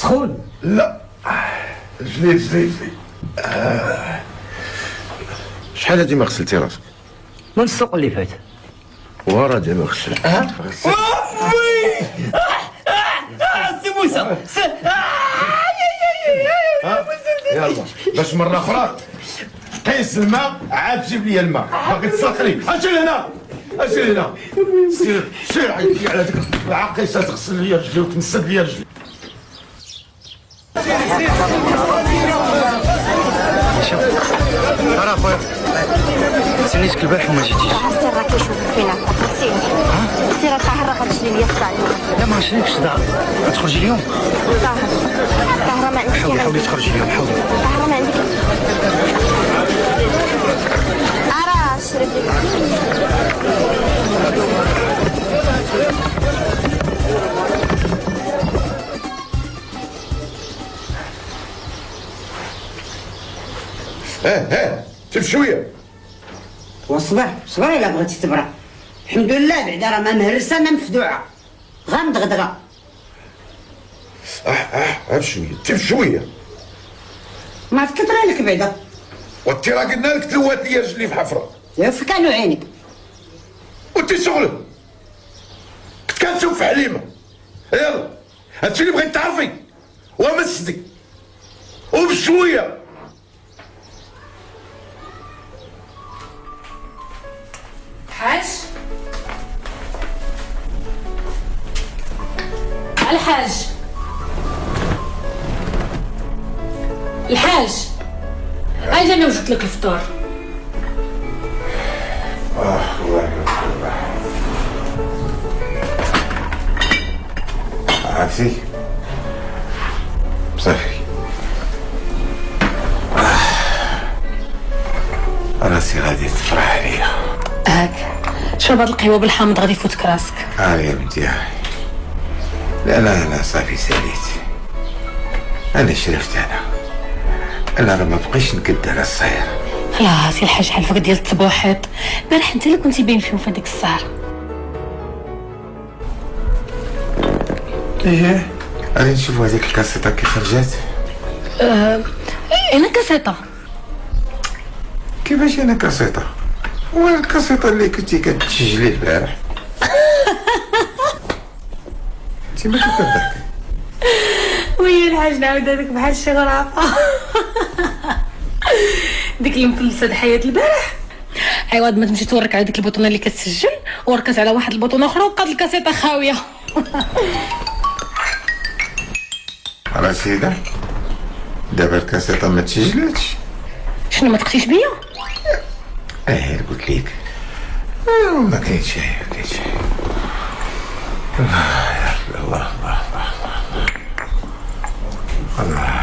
سخون؟ لا جليد جليد جليد. شحال هادي ما غسلتي راسك؟ من السوق اللي فات. ورا دابا غسل. سي موسى يلا باش مرة أخرى قيس الماء عاد جيب لي الماء. باغي تسخري اجي هنا اجي هنا. سير عيطي على ديك العقيسة تغسل لي رجلي وتمسد لي رجلي. شوف ترى اخويا سنيتك البارح وما جيتيش. السير راه كيشوف فينا السير. السير تعرف هاد الشيء اللي يصدع لا ما عرفتش صداع. غتخرجي اليوم؟ طاهرة ما عندك. حاولي تخرجي اليوم حاولي. طاهرة ما عندك. أراه شرب شوف شويه. وصبر صبر الا بغيتي تبرا. الحمد لله بعدا راه ما مهرسه ما مفدوعه غا مدغدغه. شويه شوف شويه. ما تكثر لك بعدا. وانت راه قلنا لك تلوات لي رجلي في حفره. فكانوا عينك. وانت شغلك كنت كنشوف في حليمه. يلا هادشي اللي بغيت تعرفي ومسدي وبشويه. الحاج الحاج الحاج هاي جاني وجدت لك الفطور. الله يكرمك. عرفتي صافي راسي غادي تفرح عليا. هاك شرب هاد القهوه بالحامض غادي يفوتك راسك. يا بنتي لا لا لا صافي ساليت. انا شرفت انا راه ما بقيتش نكد على الصغير. لا سي الحاج حلفك ديال التبوحيط. البارح انت اللي كنتي باين فيهم في هذيك السهر. ايه غادي نشوفوا هذيك الكاسيطه كي خرجت. انا كاسيطه. كيفاش انا كاسيطه؟ وين الكاسيطه اللي كنتي كتسجلي البارح؟ انت ما كتضحكي. ويا الحاج نعاود هذاك بحال شي غرافه. ديك المفلسه د حياه البارح عوض ما تمشي تورك على ديك البطونه اللي كتسجل وركز على واحد البطونه اخرى وبقات الكاسيطه خاويه. راه سيدة دابا الكاسيطه ما تسجلاتش. شنو ما تقتيش بيا؟ قلت ليك ما كاين شيء ما كاين شيء. الله الله الله الله الله.